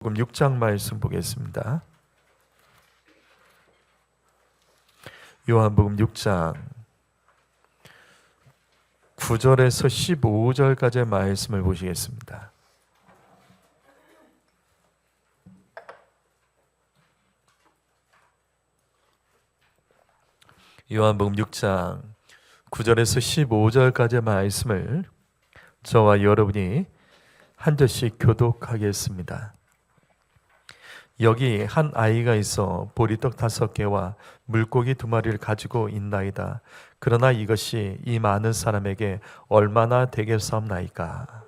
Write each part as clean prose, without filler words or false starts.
요한복음 6장 말씀 보겠습니다. 요한복음 6장 9절에서 15절까지의 말씀을 보시겠습니다. 요한복음 6장 9절에서 15절까지의 말씀을 저와 여러분이 한 절씩 교독하겠습니다. 여기 한 아이가 있어 보리떡 5개와 물고기 2마리를 가지고 있나이다. 그러나 이것이 이 많은 사람에게 얼마나 되겠사옵나이까.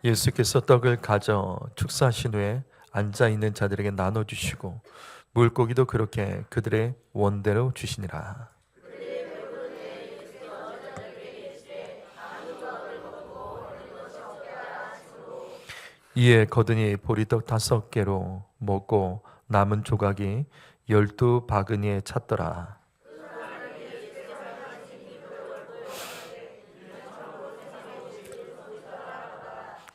예수께서 떡을 가져 축사하신 후에 앉아있는 자들에게 나눠주시고 물고기도 그렇게 그들의 원대로 주시니라. 이에 거두니 보리떡 5개로 먹고 남은 조각이 12바구니에 찼더라.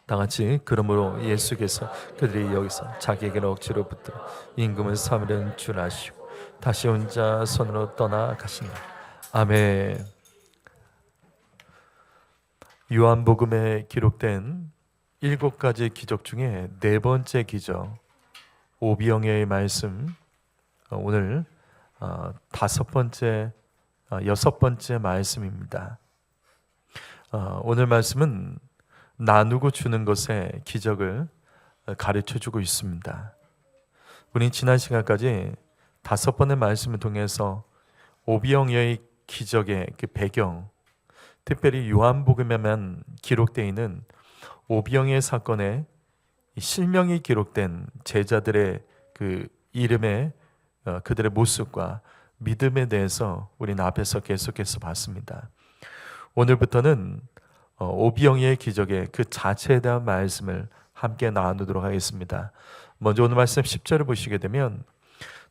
다같이 그러므로 예수께서 그들이 여기서 자기에게로 억지로 붙들어 임금을 삼으려는 줄 아시고 다시 혼자 손으로 떠나가시니라. 아멘. 요한복음에 기록된 7가지 기적 중에 4번째 기적 오병이어의 말씀, 오늘 5번째, 6번째 말씀입니다. 오늘 말씀은 나누고 주는 것의 기적을 가르쳐주고 있습니다. 우리 지난 시간까지 5번의 말씀을 통해서 오병이어의 기적의 그 배경, 특별히 요한복음에만 기록되어 있는 오병이어 사건에 실명이 기록된 제자들의 그 이름의 그들의 모습과 믿음에 대해서 우리는 앞에서 계속해서 봤습니다. 오늘부터는 오병이어의 기적의 그 자체에 대한 말씀을 함께 나누도록 하겠습니다. 먼저 오늘 말씀 10절을 보시게 되면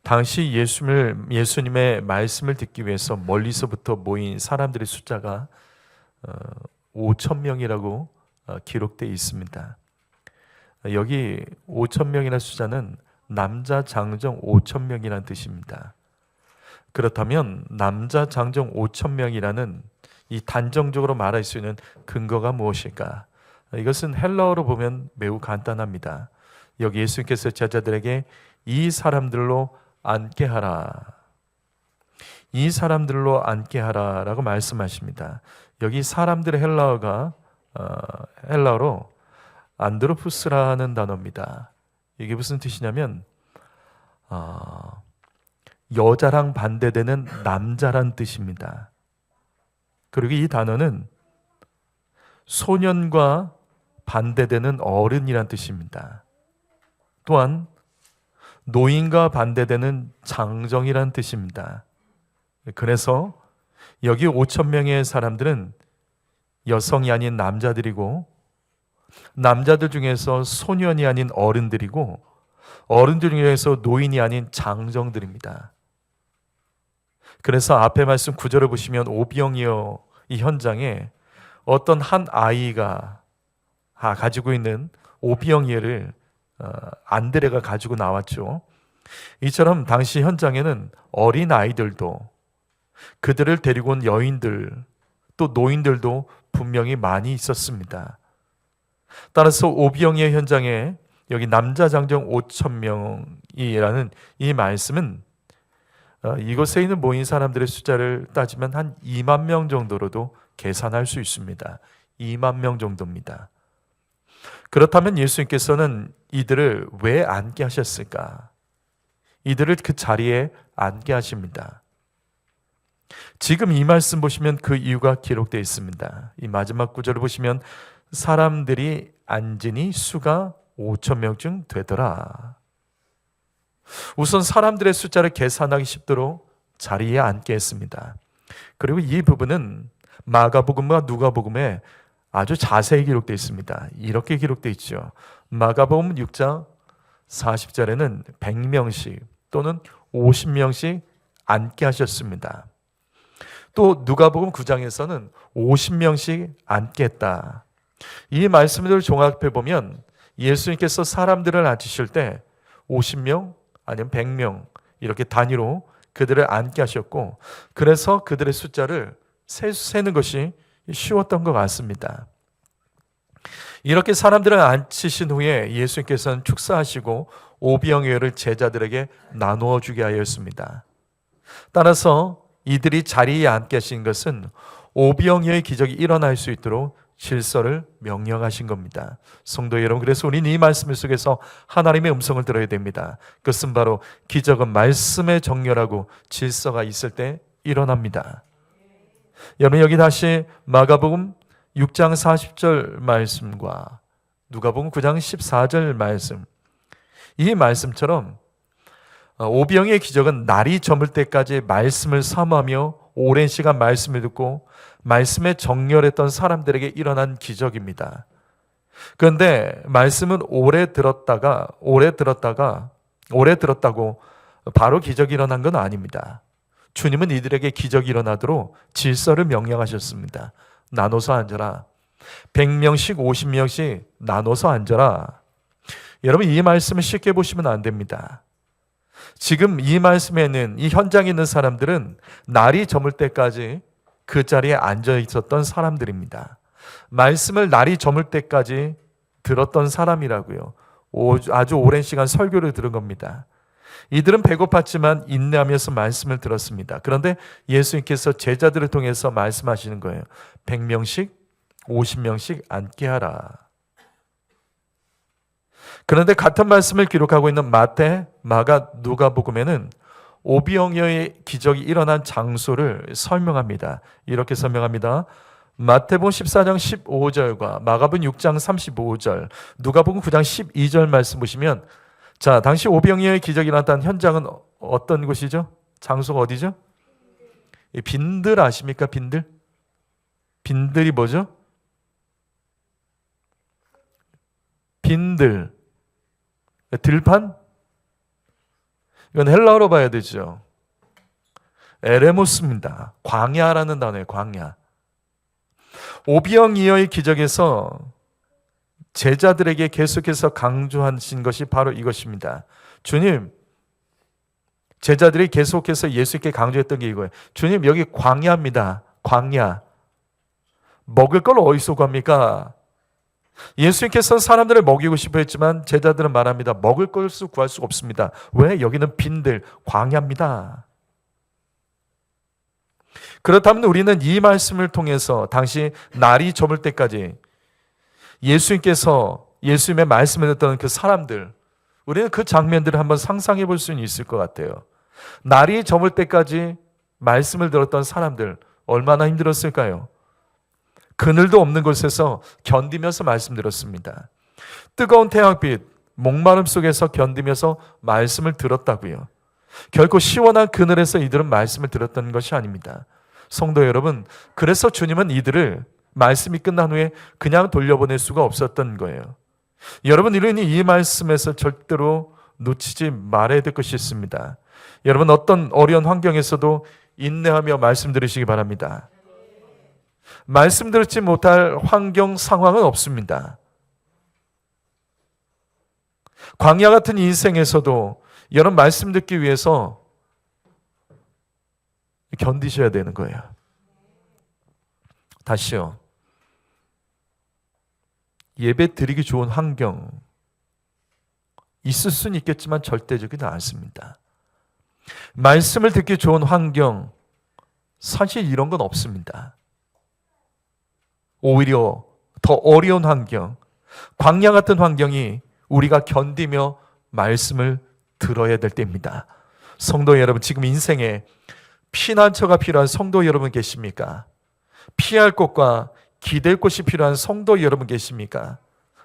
당시 예수님의 말씀을 듣기 위해서 멀리서부터 모인 사람들의 숫자가 5,000명이라고 기록되어 있습니다. 여기 5,000명이라는 숫자는 남자 장정 5,000명이라는 뜻입니다. 그렇다면 남자 장정 5,000명이라는 이 단정적으로 말할 수 있는 근거가 무엇일까? 이것은 헬라어로 보면 매우 간단합니다. 여기 예수님께서 제자들에게 이 사람들로 앉게 하라, 이 사람들로 앉게 하라 라고 말씀하십니다. 여기 사람들의 헬라어로 안드로푸스라는 단어입니다. 이게 무슨 뜻이냐면 여자랑 반대되는 남자란 뜻입니다. 그리고 이 단어는 소년과 반대되는 어른이란 뜻입니다. 또한 노인과 반대되는 장정이란 뜻입니다. 그래서 여기 5,000명의 사람들은 여성이 아닌 남자들이고, 남자들 중에서 소년이 아닌 어른들이고, 어른들 중에서 노인이 아닌 장정들입니다. 그래서 앞에 말씀 9절을 보시면 오병이어 이 현장에 어떤 한 아이가 가지고 있는 오병이어를 안드레가 가지고 나왔죠. 이처럼 당시 현장에는 어린 아이들도, 그들을 데리고 온 여인들, 또 노인들도 분명히 많이 있었습니다. 따라서 오병이어 현장에 여기 남자 장정 5,000명이라는 이 말씀은 이곳에 있는 모인 사람들의 숫자를 따지면 한 2만 명 정도로도 계산할 수 있습니다. 2만 명 정도입니다. 그렇다면 예수님께서는 이들을 왜 앉게 하셨을까? 이들을 그 자리에 앉게 하십니다. 지금 이 말씀 보시면 그 이유가 기록되어 있습니다. 이 마지막 구절을 보시면 사람들이 앉으니 수가 5,000명쯤 되더라. 우선 사람들의 숫자를 계산하기 쉽도록 자리에 앉게 했습니다. 그리고 이 부분은 마가복음과 누가복음에 아주 자세히 기록되어 있습니다. 이렇게 기록되어 있죠. 마가복음 6장 40절에는 100명씩 또는 50명씩 앉게 하셨습니다. 또 누가복음 9장에서는 50명씩 앉겠다. 이 말씀들을 종합해 보면 예수님께서 사람들을 앉히실 때 50명 아니면 100명 이렇게 단위로 그들을 앉게 하셨고, 그래서 그들의 숫자를 세는 것이 쉬웠던 것 같습니다. 이렇게 사람들을 앉히신 후에 예수님께서는 축사하시고 오병이어를 제자들에게 나누어 주게 하였습니다. 따라서 이들이 자리에 앉게 하신 것은 오병이어의 기적이 일어날 수 있도록 질서를 명령하신 겁니다. 성도 여러분, 그래서 우리는 이 말씀 속에서 하나님의 음성을 들어야 됩니다. 그것은 바로 기적은 말씀에 정렬하고 질서가 있을 때 일어납니다. 여러분, 여기 다시 마가복음 6장 40절 말씀과 누가복음 9장 14절 말씀, 이 말씀처럼 오병이어의 기적은 날이 저물 때까지 말씀을 사모하며 오랜 시간 말씀을 듣고 말씀에 정렬했던 사람들에게 일어난 기적입니다. 그런데 말씀은 오래 들었다고 바로 기적이 일어난 건 아닙니다. 주님은 이들에게 기적이 일어나도록 질서를 명령하셨습니다. 나눠서 앉아라. 100명씩 50명씩 나눠서 앉아라. 여러분, 이 말씀을 쉽게 보시면 안 됩니다. 지금 이 말씀에는 이 현장에 있는 사람들은 날이 저물 때까지 그 자리에 앉아 있었던 사람들입니다. 말씀을 날이 저물 때까지 들었던 사람이라고요. 아주 오랜 시간 설교를 들은 겁니다. 이들은 배고팠지만 인내하면서 말씀을 들었습니다. 그런데 예수님께서 제자들을 통해서 말씀하시는 거예요. 100명씩 50명씩 앉게 하라. 그런데 같은 말씀을 기록하고 있는 마태, 마가, 누가복음에는 오병이어의 기적이 일어난 장소를 설명합니다. 이렇게 설명합니다. 마태복음 14장 15절과 마가복음 6장 35절, 누가복음 9장 12절 말씀 보시면, 자, 당시 오병이어의 기적이 일어났던 현장은 어떤 곳이죠? 장소가 어디죠? 빈들 아십니까? 빈들? 빈들이 뭐죠? 빈들. 들판? 이건 헬라어로 봐야 되죠. 에레모스입니다. 광야라는 단어예요. 광야. 오병이어의 기적에서 제자들에게 계속해서 강조하신 것이 바로 이것입니다. 주님, 제자들이 계속해서 예수께 강조했던 게 이거예요. 주님, 여기 광야입니다. 광야. 먹을 걸 어디서 구합니까? 예수님께서는 사람들을 먹이고 싶어 했지만 제자들은 말합니다. 먹을 것을 구할 수 없습니다. 왜? 여기는 빈들, 광야입니다. 그렇다면 우리는 이 말씀을 통해서 당시 날이 저물 때까지 예수님의 말씀을 듣던 그 사람들, 우리는 그 장면들을 한번 상상해 볼 수는 있을 것 같아요. 날이 저물 때까지 말씀을 들었던 사람들, 얼마나 힘들었을까요? 그늘도 없는 곳에서 견디면서 말씀 들었습니다. 뜨거운 태양빛, 목마름 속에서 견디면서 말씀을 들었다고요. 결코 시원한 그늘에서 이들은 말씀을 들었던 것이 아닙니다. 성도 여러분, 그래서 주님은 이들을 말씀이 끝난 후에 그냥 돌려보낼 수가 없었던 거예요. 여러분, 이러니 이 말씀에서 절대로 놓치지 말아야 될 것이 있습니다. 여러분, 어떤 어려운 환경에서도 인내하며 말씀 들으시기 바랍니다. 말씀 듣지 못할 환경, 상황은 없습니다. 광야 같은 인생에서도 여러분 말씀 듣기 위해서 견디셔야 되는 거예요. 다시요. 예배 드리기 좋은 환경 있을 수는 있겠지만 절대적이지 않습니다. 말씀을 듣기 좋은 환경, 사실 이런 건 없습니다. 오히려 더 어려운 환경, 광야 같은 환경이 우리가 견디며 말씀을 들어야 될 때입니다. 성도 여러분, 지금 인생에 피난처가 필요한 성도 여러분 계십니까? 피할 곳과 기댈 곳이 필요한 성도 여러분 계십니까?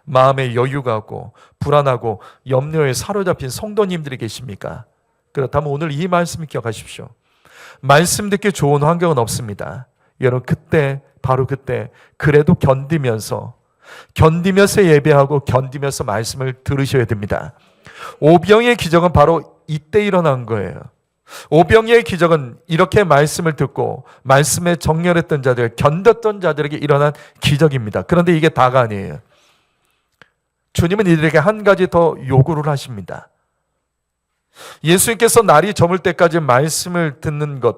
마음에 여유가 없고 불안하고 염려에 사로잡힌 성도님들이 계십니까? 그렇다면 오늘 이 말씀을 기억하십시오. 말씀 듣기 좋은 환경은 없습니다. 여러분, 바로 그때 그래도 견디면서 예배하고 견디면서 말씀을 들으셔야 됩니다. 오병이의 기적은 바로 이때 일어난 거예요. 오병이의 기적은 이렇게 말씀을 듣고 말씀에 정렬했던 자들, 견뎠던 자들에게 일어난 기적입니다. 그런데 이게 다가 아니에요. 주님은 이들에게 한 가지 더 요구를 하십니다. 예수님께서 날이 저물 때까지 말씀을 듣는 것,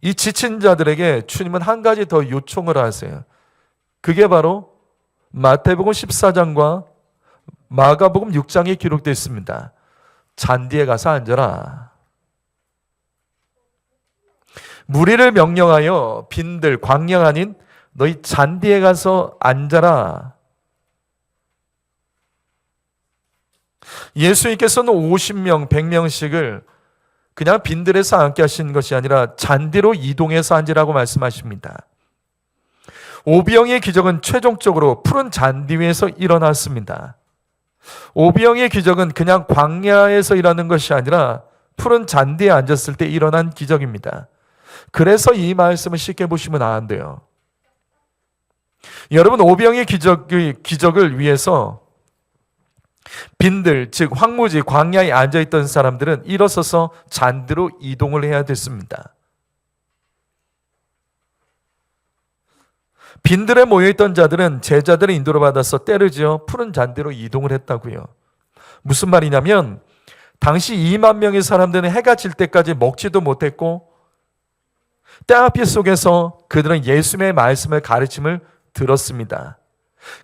이 지친 자들에게 주님은 한 가지 더 요청을 하세요. 그게 바로 마태복음 14장과 마가복음 6장에 기록되어 있습니다. 잔디에 가서 앉아라. 무리를 명령하여 빈들 광야 아닌 너희 잔디에 가서 앉아라. 예수님께서는 50명, 100명씩을 그냥 빈들에서 앉게 하신 것이 아니라 잔디로 이동해서 앉으라고 말씀하십니다. 오병이의 기적은 최종적으로 푸른 잔디 위에서 일어났습니다. 오병이의 기적은 그냥 광야에서 일어나는 것이 아니라 푸른 잔디에 앉았을 때 일어난 기적입니다. 그래서 이 말씀을 쉽게 보시면 안 돼요. 여러분, 오병이의 기적을 위해서 빈들, 즉 황무지, 광야에 앉아있던 사람들은 일어서서 잔디로 이동을 해야 됐습니다. 빈들에 모여있던 자들은 제자들의 인도를 받아서 때를 지어 푸른 잔디로 이동을 했다고요. 무슨 말이냐면 당시 2만 명의 사람들은 해가 질 때까지 먹지도 못했고 때아피 속에서 그들은 예수님의 말씀을 가르침을 들었습니다.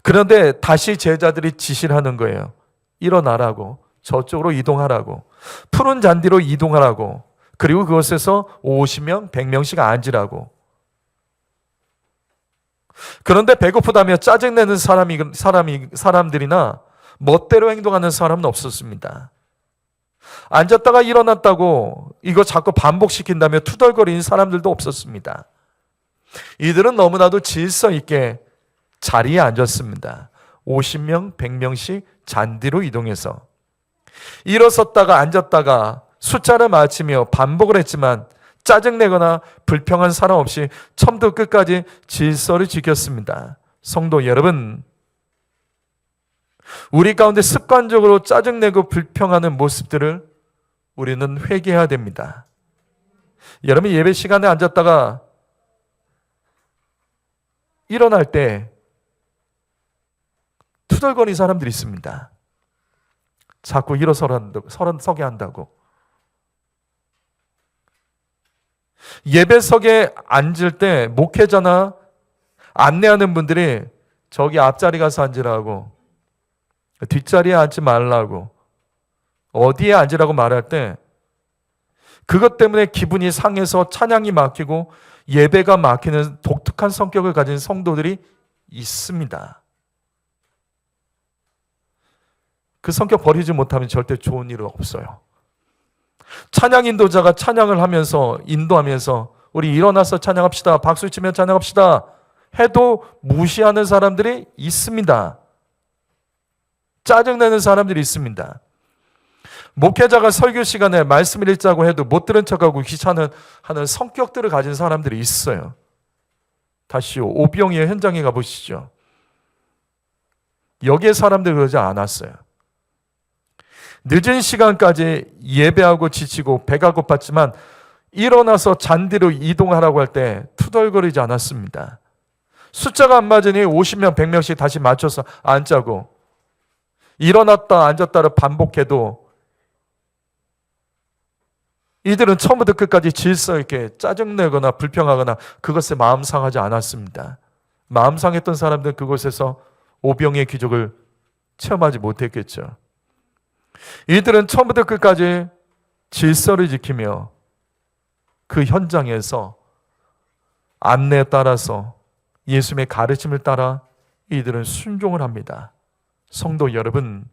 그런데 다시 제자들이 지시를 하는 거예요. 일어나라고, 저쪽으로 이동하라고, 푸른 잔디로 이동하라고, 그리고 그곳에서 50명, 100명씩 앉으라고. 그런데 배고프다며 짜증내는 사람들이나 멋대로 행동하는 사람은 없었습니다. 앉았다가 일어났다고 이거 자꾸 반복시킨다며 투덜거리는 사람들도 없었습니다. 이들은 너무나도 질서 있게 자리에 앉았습니다. 50명, 100명씩 잔디로 이동해서 일어섰다가 앉았다가 숫자를 맞추며 반복을 했지만 짜증내거나 불평한 사람 없이 처음부터 끝까지 질서를 지켰습니다. 성도 여러분, 우리 가운데 습관적으로 짜증내고 불평하는 모습들을 우리는 회개해야 됩니다. 여러분, 예배 시간에 앉았다가 일어날 때 투덜거리는 사람들이 있습니다. 자꾸 일어서게 한다고. 예배석에 앉을 때 목회자나 안내하는 분들이 저기 앞자리 가서 앉으라고, 뒷자리에 앉지 말라고, 어디에 앉으라고 말할 때 그것 때문에 기분이 상해서 찬양이 막히고 예배가 막히는 독특한 성격을 가진 성도들이 있습니다. 그 성격 버리지 못하면 절대 좋은 일은 없어요. 찬양 인도자가 찬양을 하면서 인도하면서 우리 일어나서 찬양합시다, 박수 치며 찬양합시다 해도 무시하는 사람들이 있습니다. 짜증내는 사람들이 있습니다. 목회자가 설교 시간에 말씀을 읽자고 해도 못 들은 척하고 귀찮은 성격들을 가진 사람들이 있어요. 다시 오병이의 현장에 가보시죠. 여기에 사람들이 그러지 않았어요. 늦은 시간까지 예배하고 지치고 배가 고팠지만 일어나서 잔디로 이동하라고 할 때 투덜거리지 않았습니다. 숫자가 안 맞으니 50명, 100명씩 다시 맞춰서 앉자고, 일어났다 앉았다를 반복해도 이들은 처음부터 끝까지 질서 있게 짜증내거나 불평하거나 그것에 마음 상하지 않았습니다. 마음 상했던 사람들은 그곳에서 오병이의 기적을 체험하지 못했겠죠. 이들은 처음부터 끝까지 질서를 지키며 그 현장에서 안내에 따라서 예수님의 가르침을 따라 이들은 순종을 합니다. 성도 여러분,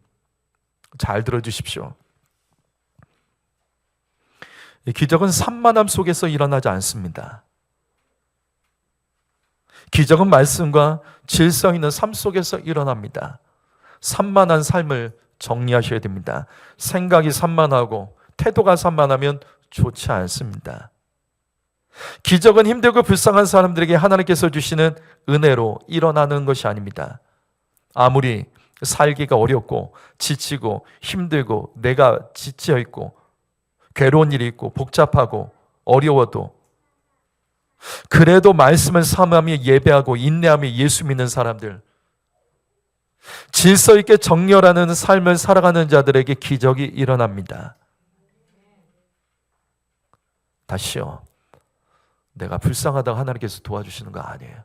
잘 들어주십시오. 이 기적은 산만함 속에서 일어나지 않습니다. 기적은 말씀과 질서 있는 삶 속에서 일어납니다. 산만한 삶을 정리하셔야 됩니다. 생각이 산만하고 태도가 산만하면 좋지 않습니다. 기적은 힘들고 불쌍한 사람들에게 하나님께서 주시는 은혜로 일어나는 것이 아닙니다. 아무리 살기가 어렵고 지치고 힘들고 내가 지쳐 있고 괴로운 일이 있고 복잡하고 어려워도 그래도 말씀을 사모하며 예배하고 인내하며 예수 믿는 사람들, 질서 있게 정결하는 삶을 살아가는 자들에게 기적이 일어납니다. 다시요, 내가 불쌍하다고 하나님께서 도와주시는 거 아니에요.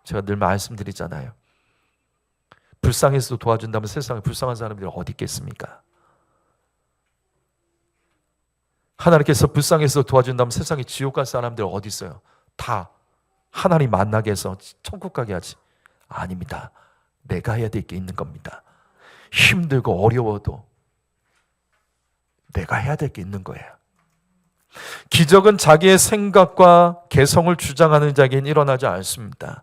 제가 늘 말씀드리잖아요. 불쌍해서 도와준다면 세상에 불쌍한 사람들이 어디 있겠습니까? 하나님께서 불쌍해서 도와준다면 세상에 지옥 갈 사람들 어디 있어요? 다 하나님 만나게 해서 천국 가게 하지. 아닙니다. 내가 해야 될 게 있는 겁니다. 힘들고 어려워도 내가 해야 될 게 있는 거예요. 기적은 자기의 생각과 개성을 주장하는 자에게는 일어나지 않습니다.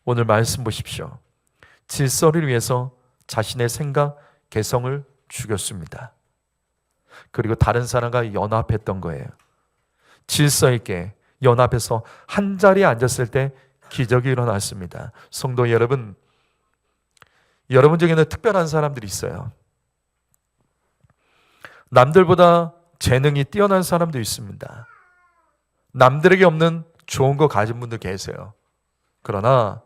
오늘 말씀 보십시오. 질서를 위해서 자신의 생각, 개성을 죽였습니다. 그리고 다른 사람과 연합했던 거예요. 질서 있게 연합해서 한 자리에 앉았을 때 기적이 일어났습니다. 성도 여러분, 여러분 중에는 특별한 사람들이 있어요. 남들보다 재능이 뛰어난 사람도 있습니다. 남들에게 없는 좋은 거 가진 분도 계세요. 그러나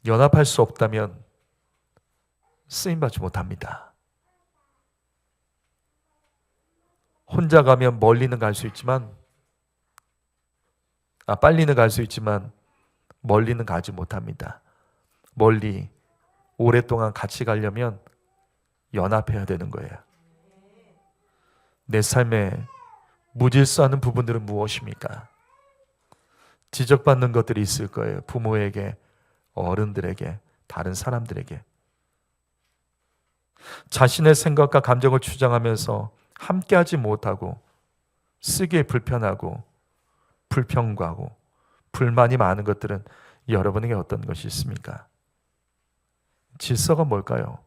연합할 수 없다면 쓰임받지 못합니다. 혼자 가면 멀리는 갈 수 있지만, 빨리는 갈 수 있지만 멀리는 가지 못합니다. 멀리 오랫동안 같이 가려면 연합해야 되는 거예요. 내 삶에 무질서하는 부분들은 무엇입니까? 지적받는 것들이 있을 거예요. 부모에게, 어른들에게, 다른 사람들에게. 자신의 생각과 감정을 주장하면서 함께하지 못하고 쓰기에 불편하고 불평하고 불만이 많은 것들은 여러분에게 어떤 것이 있습니까? 질서가 뭘까요?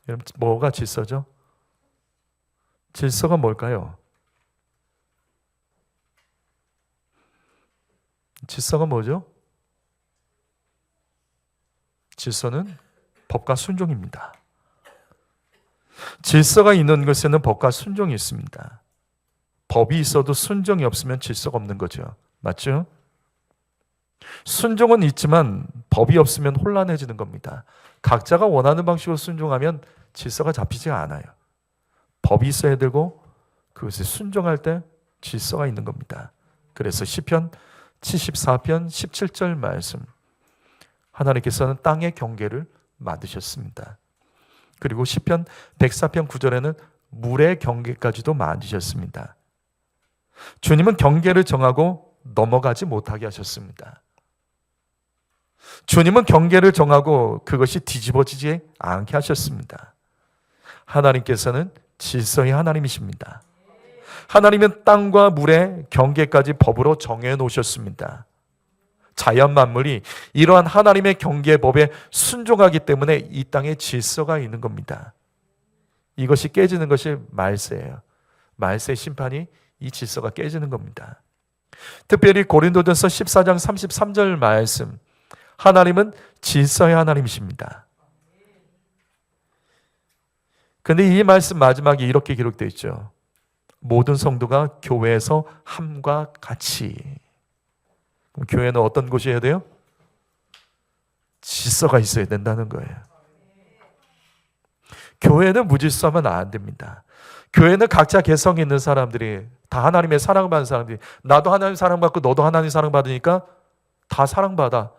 여러분, 뭐가 질서죠? 질서가 뭘까요? 질서가 뭐죠? 질서는 법과 순종입니다. 질서가 있는 것에는 법과 순종이 있습니다. 법이 있어도 순종이 없으면 질서가 없는 거죠. 맞죠? 순종은 있지만 법이 없으면 혼란해지는 겁니다. 각자가 원하는 방식으로 순종하면 질서가 잡히지가 않아요. 법이 있어야 되고 그것에 순종할 때 질서가 있는 겁니다. 그래서 시편 74편 17절 말씀, 하나님께서는 땅의 경계를 만드셨습니다. 그리고 시편 104편 9절에는 물의 경계까지도 만드셨습니다. 주님은 경계를 정하고 넘어가지 못하게 하셨습니다. 주님은 경계를 정하고 그것이 뒤집어지지 않게 하셨습니다. 하나님께서는 질서의 하나님이십니다. 하나님은 땅과 물의 경계까지 법으로 정해 놓으셨습니다. 자연 만물이 이러한 하나님의 경계법에 순종하기 때문에 이 땅에 질서가 있는 겁니다. 이것이 깨지는 것이 말세예요. 말세의 심판이 이 질서가 깨지는 겁니다. 특별히 고린도전서 14장 33절 말씀, 하나님은 질서의 하나님이십니다. 그런데 이 말씀 마지막에 이렇게 기록되어 있죠. 모든 성도가 교회에서 함과 같이. 그럼 교회는 어떤 곳이어야 돼요? 질서가 있어야 된다는 거예요. 교회는 무질서하면 안 됩니다. 교회는 각자 개성이 있는 사람들이, 다 하나님의 사랑받는 사람들이, 나도 하나님 사랑받고 너도 하나님 사랑받으니까 다 사랑받아,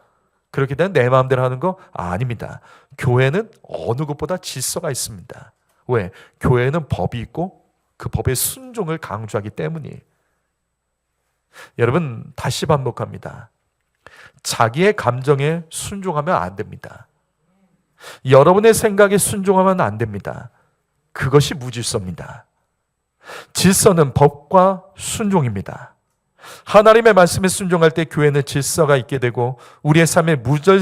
그렇게 되면 내 마음대로 하는 거 아닙니다. 교회는 어느 것보다 질서가 있습니다. 왜? 교회는 법이 있고 그 법의 순종을 강조하기 때문이에요. 여러분, 다시 반복합니다. 자기의 감정에 순종하면 안 됩니다. 여러분의 생각에 순종하면 안 됩니다. 그것이 무질서입니다. 질서는 법과 순종입니다. 하나님의 말씀에 순종할 때 교회는 질서가 있게 되고 우리의 삶의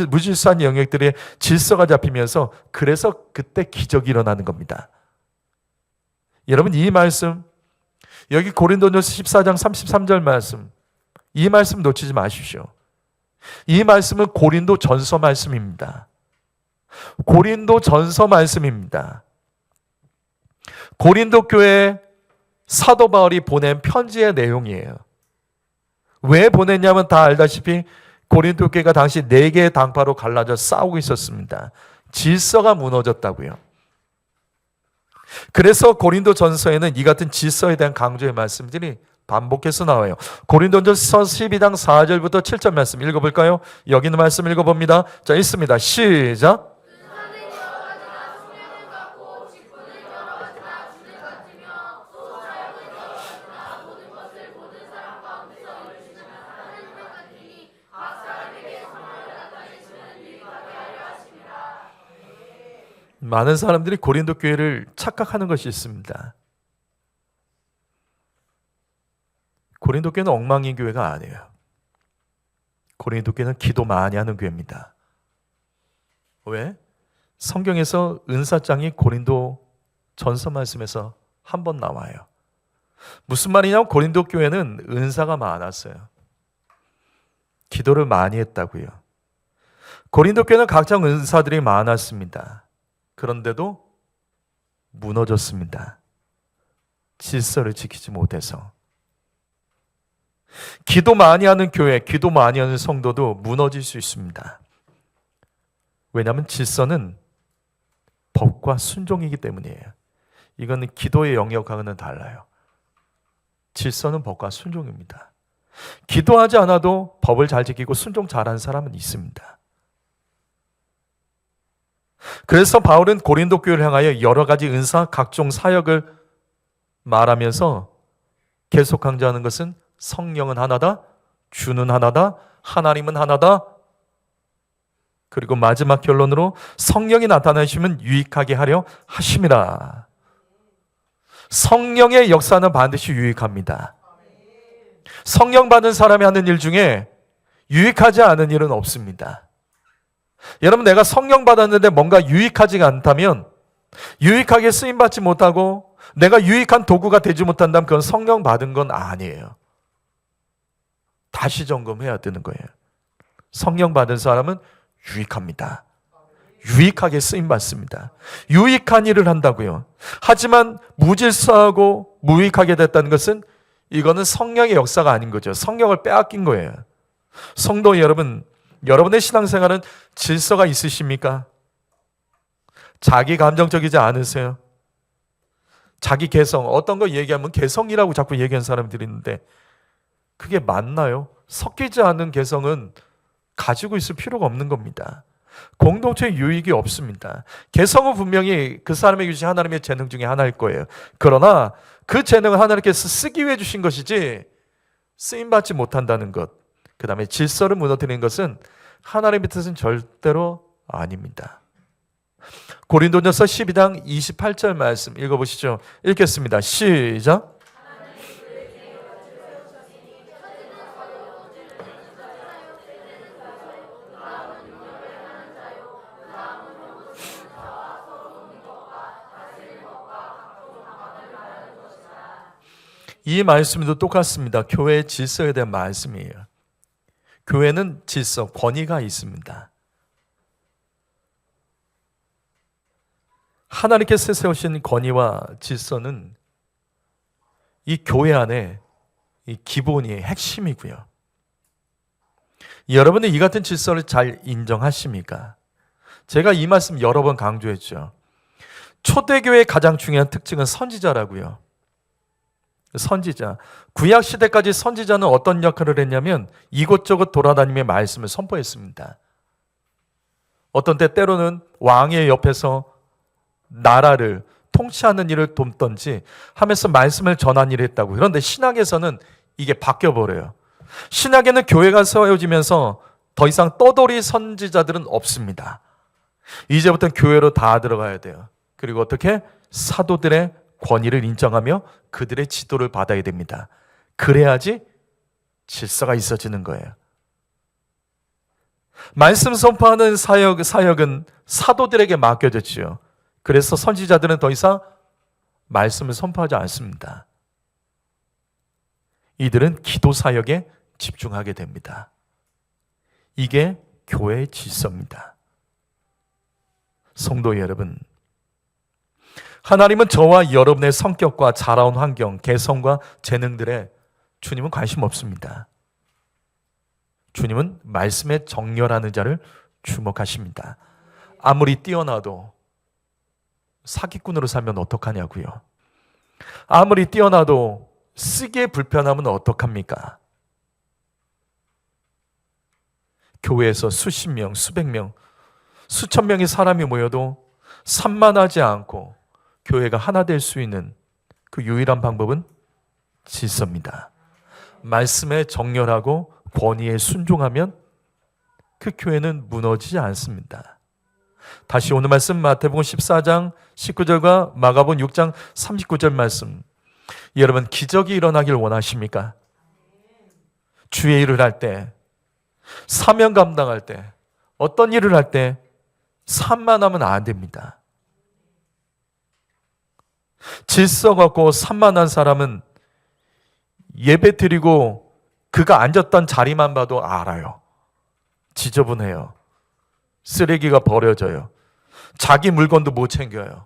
무질서한 영역들의 질서가 잡히면서 그래서 그때 기적이 일어나는 겁니다. 여러분, 이 말씀, 여기 고린도전서 14장 33절 말씀, 이 말씀 놓치지 마십시오. 이 말씀은 고린도 전서 말씀입니다. 고린도 전서 말씀입니다. 고린도 교회에 사도 바울이 보낸 편지의 내용이에요. 왜 보냈냐면 다 알다시피 고린도 교회가 당시 4개의 당파로 갈라져 싸우고 있었습니다. 질서가 무너졌다고요. 그래서 고린도 전서에는 이 같은 질서에 대한 강조의 말씀들이 반복해서 나와요. 고린도전서 12장 4절부터 7절 말씀 읽어볼까요? 여기 있는 말씀 읽어봅니다. 자, 읽습니다. 시작. 많은 사람들이 고린도 교회를 착각하는 것이 있습니다. 고린도 교회는 엉망인 교회가 아니에요. 고린도 교회는 기도 많이 하는 교회입니다. 왜? 성경에서 은사장이 고린도 전서 말씀에서 한 번 나와요. 무슨 말이냐면 고린도 교회는 은사가 많았어요. 기도를 많이 했다고요. 고린도 교회는 각종 은사들이 많았습니다. 그런데도 무너졌습니다. 질서를 지키지 못해서. 기도 많이 하는 교회, 기도 많이 하는 성도도 무너질 수 있습니다. 왜냐하면 질서는 법과 순종이기 때문이에요. 이거는 기도의 영역하고는 달라요. 질서는 법과 순종입니다. 기도하지 않아도 법을 잘 지키고 순종 잘하는 사람은 있습니다. 그래서 바울은 고린도 교회를 향하여 여러 가지 은사, 각종 사역을 말하면서 계속 강조하는 것은 성령은 하나다, 주는 하나다, 하나님은 하나다. 그리고 마지막 결론으로 성령이 나타나시면 유익하게 하려 하심이라. 성령의 역사는 반드시 유익합니다. 성령 받은 사람이 하는 일 중에 유익하지 않은 일은 없습니다. 여러분, 내가 성령 받았는데 뭔가 유익하지가 않다면, 유익하게 쓰임받지 못하고 내가 유익한 도구가 되지 못한다면 그건 성령 받은 건 아니에요. 다시 점검해야 되는 거예요. 성령 받은 사람은 유익합니다. 유익하게 쓰임받습니다. 유익한 일을 한다고요. 하지만 무질서하고 무익하게 됐다는 것은 이거는 성령의 역사가 아닌 거죠. 성령을 빼앗긴 거예요. 성도 여러분, 여러분의 신앙생활은 질서가 있으십니까? 자기 감정적이지 않으세요? 자기 개성, 어떤 거 얘기하면 개성이라고 자꾸 얘기하는 사람들이 있는데 그게 맞나요? 섞이지 않은 개성은 가지고 있을 필요가 없는 겁니다. 공동체의 유익이 없습니다. 개성은 분명히 그 사람에게 주신 하나님의 재능 중에 하나일 거예요. 그러나 그 재능을 하나님께서 쓰기 위해 주신 것이지 쓰임받지 못한다는 것, 그 다음에 질서를 무너뜨리는 것은 하나님의 뜻은 절대로 아닙니다. 고린도전서 12장 28절 말씀 읽어보시죠. 읽겠습니다. 시작. 이 말씀도 똑같습니다. 교회의 질서에 대한 말씀이에요. 교회는 질서, 권위가 있습니다. 하나님께서 세우신 권위와 질서는 이 교회 안에 이 기본이 핵심이고요. 여러분은 이 같은 질서를 잘 인정하십니까? 제가 이 말씀 여러 번 강조했죠. 초대교회의 가장 중요한 특징은 선지자라고요. 선지자. 구약 시대까지 선지자는 어떤 역할을 했냐면 이곳저곳 돌아다니며 말씀을 선포했습니다. 어떤 때로는 왕의 옆에서 나라를 통치하는 일을 돕던지 하면서 말씀을 전한 일을 했다고. 그런데 신약에서는 이게 바뀌어버려요. 신약에는 교회가 세워지면서 더 이상 떠돌이 선지자들은 없습니다. 이제부터는 교회로 다 들어가야 돼요. 그리고 어떻게? 사도들의 권위를 인정하며 그들의 지도를 받아야 됩니다. 그래야지 질서가 있어지는 거예요. 말씀 선포하는 사역은 사도들에게 맡겨졌지요. 그래서 선지자들은 더 이상 말씀을 선포하지 않습니다. 이들은 기도 사역에 집중하게 됩니다. 이게 교회의 질서입니다. 성도 여러분, 하나님은 저와 여러분의 성격과 자라온 환경, 개성과 재능들에 주님은 관심 없습니다. 주님은 말씀에 정렬하는 자를 주목하십니다. 아무리 뛰어나도 사기꾼으로 살면 어떡하냐고요. 아무리 뛰어나도 쓰기에 불편하면 어떡합니까? 교회에서 수십 명, 수백 명, 수천 명의 사람이 모여도 산만하지 않고 교회가 하나 될 수 있는 그 유일한 방법은 질서입니다. 말씀에 정렬하고 권위에 순종하면 그 교회는 무너지지 않습니다. 다시 오늘 말씀 마태복음 14장 19절과 마가복음 6장 39절 말씀, 여러분 기적이 일어나길 원하십니까? 주의 일을 할 때, 사명 감당할 때, 어떤 일을 할 때 산만하면 안 됩니다. 질서가 없고 산만한 사람은 예배 드리고 그가 앉았던 자리만 봐도 알아요. 지저분해요. 쓰레기가 버려져요. 자기 물건도 못 챙겨요.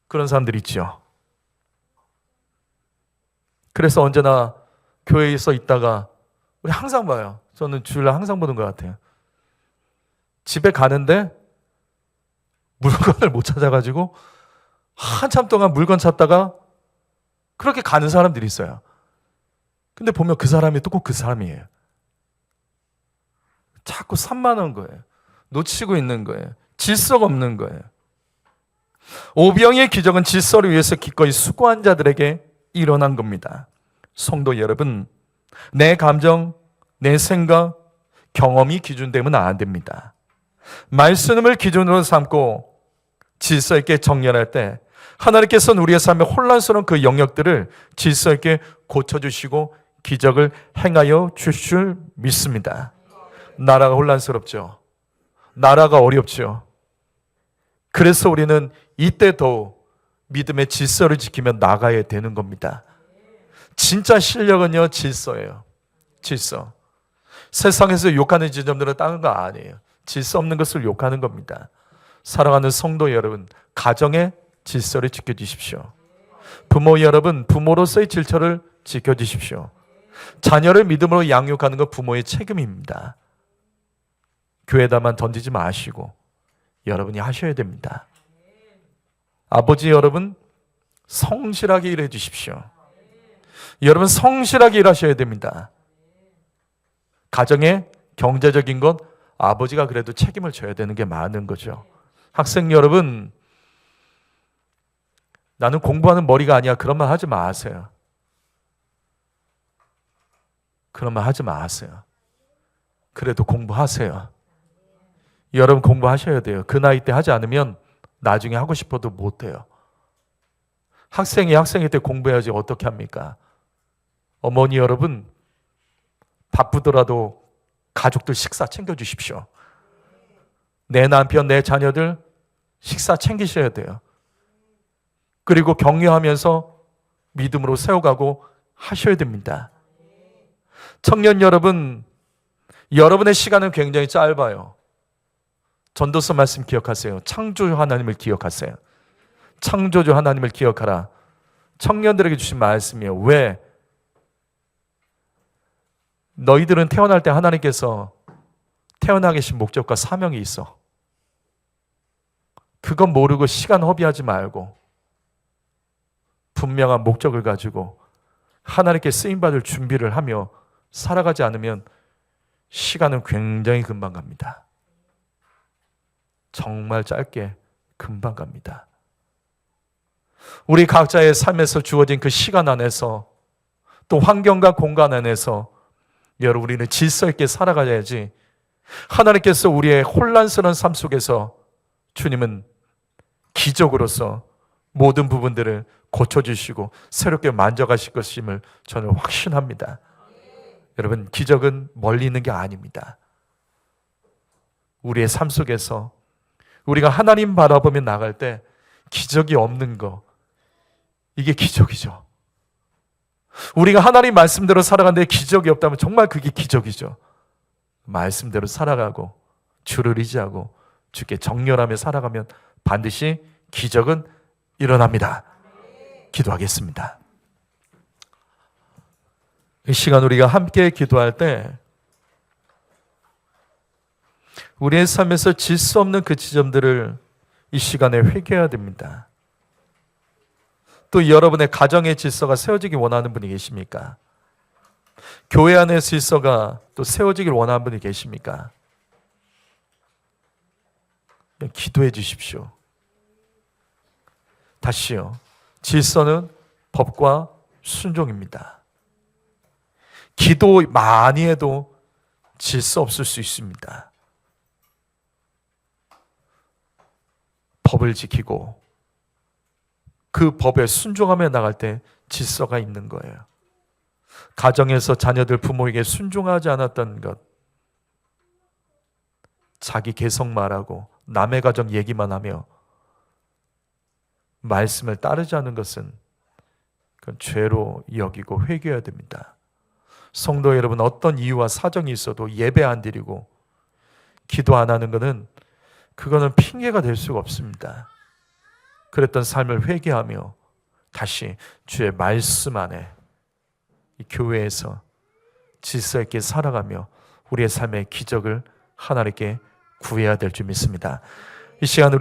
그런 사람들 있죠. 그래서 언제나 교회에서 있다가 우리 항상 봐요. 저는 주일날 항상 보는 것 같아요. 집에 가는데 물건을 못 찾아가지고 한참 동안 물건 찾다가 그렇게 가는 사람들이 있어요. 근데 보면 그 사람이 또 꼭 그 사람이에요. 자꾸 산만한 거예요. 놓치고 있는 거예요. 질서가 없는 거예요. 오병이의 기적은 질서를 위해서 기꺼이 수고한 자들에게 일어난 겁니다. 성도 여러분, 내 감정, 내 생각, 경험이 기준되면 안 됩니다. 말씀을 기준으로 삼고 질서 있게 정렬할 때 하나님께서는 우리의 삶의 혼란스러운 그 영역들을 질서 있게 고쳐주시고 기적을 행하여 주실 줄 믿습니다. 나라가 혼란스럽죠. 나라가 어렵죠. 그래서 우리는 이때 더욱 믿음의 질서를 지키며 나가야 되는 겁니다. 진짜 실력은요, 질서예요. 질서. 세상에서 욕하는 지점들은 다른 거 아니에요. 질서 없는 것을 욕하는 겁니다. 사랑하는 성도 여러분, 가정의 질서를 지켜주십시오. 부모 여러분, 부모로서의 질서를 지켜주십시오. 자녀를 믿음으로 양육하는 건 부모의 책임입니다. 교회에다만 던지지 마시고 여러분이 하셔야 됩니다. 아버지 여러분, 성실하게 일해 주십시오. 여러분 성실하게 일하셔야 됩니다. 가정의 경제적인 것 아버지가 그래도 책임을 져야 되는 게 많은 거죠. 학생 여러분, 나는 공부하는 머리가 아니야. 그런 말 하지 마세요. 그런 말 하지 마세요. 그래도 공부하세요. 여러분 공부하셔야 돼요. 그 나이 때 하지 않으면 나중에 하고 싶어도 못해요. 학생이 학생일 때 공부해야지 어떻게 합니까? 어머니 여러분, 바쁘더라도 가족들 식사 챙겨주십시오. 내 남편, 내 자녀들 식사 챙기셔야 돼요. 그리고 격려하면서 믿음으로 세워가고 하셔야 됩니다. 청년 여러분, 여러분의 시간은 굉장히 짧아요. 전도서 말씀 기억하세요. 창조주 하나님을 기억하세요. 창조주 하나님을 기억하라. 청년들에게 주신 말씀이에요. 왜? 너희들은 태어날 때 하나님께서 태어나 계신 목적과 사명이 있어. 그건 모르고 시간 허비하지 말고 분명한 목적을 가지고 하나님께 쓰임받을 준비를 하며 살아가지 않으면 시간은 굉장히 금방 갑니다. 정말 짧게 금방 갑니다. 우리 각자의 삶에서 주어진 그 시간 안에서 또 환경과 공간 안에서 여러분 우리는 질서 있게 살아가야지 하나님께서 우리의 혼란스러운 삶 속에서 주님은 기적으로서 모든 부분들을 고쳐주시고 새롭게 만져가실 것임을 저는 확신합니다. 여러분 기적은 멀리 있는 게 아닙니다. 우리의 삶 속에서 우리가 하나님 바라보며 나갈 때 기적이 없는 거, 이게 기적이죠. 우리가 하나님 말씀대로 살아가는데 기적이 없다면 정말 그게 기적이죠. 말씀대로 살아가고 주를 의지하고 주께 정렬하며 살아가면 반드시 기적은 일어납니다. 기도하겠습니다. 이 시간 우리가 함께 기도할 때 우리의 삶에서 질 수 없는 그 지점들을 이 시간에 회개해야 됩니다. 또 여러분의 가정의 질서가 세워지길 원하는 분이 계십니까? 교회 안의 질서가 또 세워지길 원하는 분이 계십니까? 기도해 주십시오. 다시요. 질서는 법과 순종입니다. 기도 많이 해도 질서 없을 수 있습니다. 법을 지키고 그 법에 순종하며 나갈 때 질서가 있는 거예요. 가정에서 자녀들 부모에게 순종하지 않았던 것, 자기 개성 말하고 남의 가정 얘기만 하며 말씀을 따르지 않은 것은 그건 죄로 여기고 회개해야 됩니다. 성도 여러분, 어떤 이유와 사정이 있어도 예배 안 드리고 기도 안 하는 것은 그거는 핑계가 될 수가 없습니다. 그랬던 삶을 회개하며 다시 주의 말씀 안에 이 교회에서 질서 있게 살아가며 우리의 삶의 기적을 하나님께 구해야 될 줄 믿습니다. 이 시간 우리